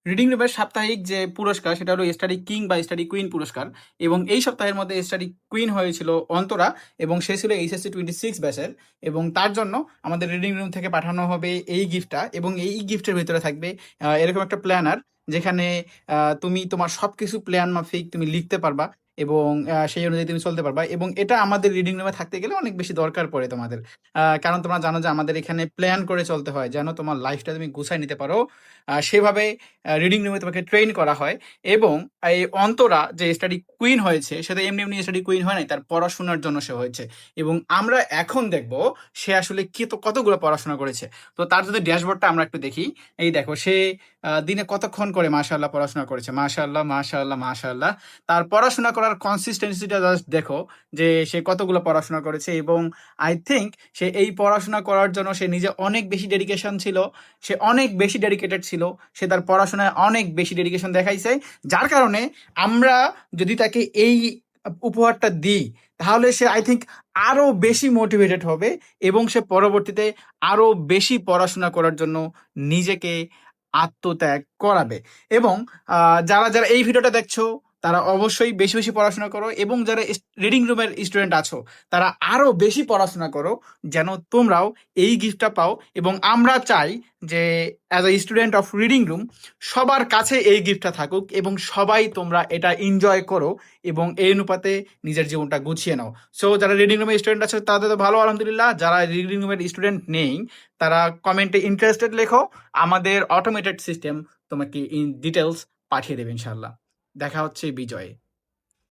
Reading রুমের সাপ্তাহিক যে পুরস্কার সেটা হলো স্টাডি কিং বা স্টাডি কুইন পুরস্কার। এবং এই সপ্তাহের মধ্যে স্টাডি কুইন হয়েছিল অন্তরা, এবং সে ছিল এইচএসসি 26 ব্যাচের। এবং তার জন্য আমাদের রিডিং রুম থেকে পাঠানো হবে এই গিফটটা, এবং এই গিফটের ভিতরে থাকবে এরকম একটা প্ল্যানার, যেখানে তুমি তোমার সবকিছু প্ল্যান মাফিক তুমি লিখতে পারবা, এবং সেই অনুযায়ী তুমি চলতে পারবা। এবং এটা আমাদের রিডিং রুমে থাকতে গেলে অনেক বেশি দরকার পড়ে তোমাদের, কারণ তোমরা জানো যে আমাদের এখানে প্ল্যান করে চলতে হয়, যেন তোমার লাইফটা তুমি গুছাই নিতে পারো। সেভাবে রিডিং রুমে তোমাকে ট্রেন করা হয়। এবং এই অন্তরা যে স্টাডি কুইন হয়েছে, সে তো এমনি এমনি স্টাডি কুইন হয় নাই, তার পড়াশোনার জন্য সে হয়েছে। এবং আমরা এখন দেখব সে আসলে কি তো কতগুলো পড়াশোনা করেছে। তো তার যদি ড্যাশবোর্ডটা আমরা একটু দেখি, এই দেখো সে দিনে কতক্ষণ করে মাশাআল্লাহ পড়াশোনা করেছে। মাশাআল্লাহ, মাশাআল্লাহ, মাশাআল্লাহ। তার পড়াশোনা করার কনসিস্টেন্সিটা জাস্ট দেখো, যে সে কতগুলো পড়াশোনা করেছে। এবং আই থিঙ্ক সে এই পড়াশোনা করার জন্য সে নিজে অনেক বেশি ডেডিকেশন ছিল, সে অনেক বেশি ডেডিকেটেড ছিল, সে তার পড়াশোনায় অনেক বেশি ডেডিকেশন দেখাইছে। যার কারণে আমরা যদি তাকে এই উপহারটা দিই, তাহলে সে আই থিঙ্ক আরো বেশি মোটিভেটেড হবে, এবং সে পরবর্তীতে আরো বেশি পড়াশোনা করার জন্য নিজেকে আত্মত্যাগ করাবে। এবং যারা যারা এই ভিডিওটা দেখছো, তারা অবশ্যই বেশি বেশি পড়াশোনা করো, এবং যারা রিডিং রুমের স্টুডেন্ট আছো, তারা আরো বেশি পড়াশোনা করো, যেন তোমরাও এই গিফটটা পাও। এবং আমরা চাই যে as a student of reading room সবার কাছে এই গিফটটা থাকুক, এবং সবাই তোমরা এটা এনজয় করো, এবং এই অনুপাতে নিজের জীবনটা গুছিয়ে নাও। সো যারা রিডিং রুমের স্টুডেন্ট আছে তাদের তো ভালো, আলহামদুলিল্লাহ। যারা রিডিং রুমের স্টুডেন্ট নেই, তারা কমেন্টে ইন্টারেস্টেড লেখো, আমাদের অটোমেটেড সিস্টেম তোমাকে ইন ডিটেলস পাঠিয়ে দেবে ইনশাল্লাহ। দেখা হচ্ছে বিজয়ে।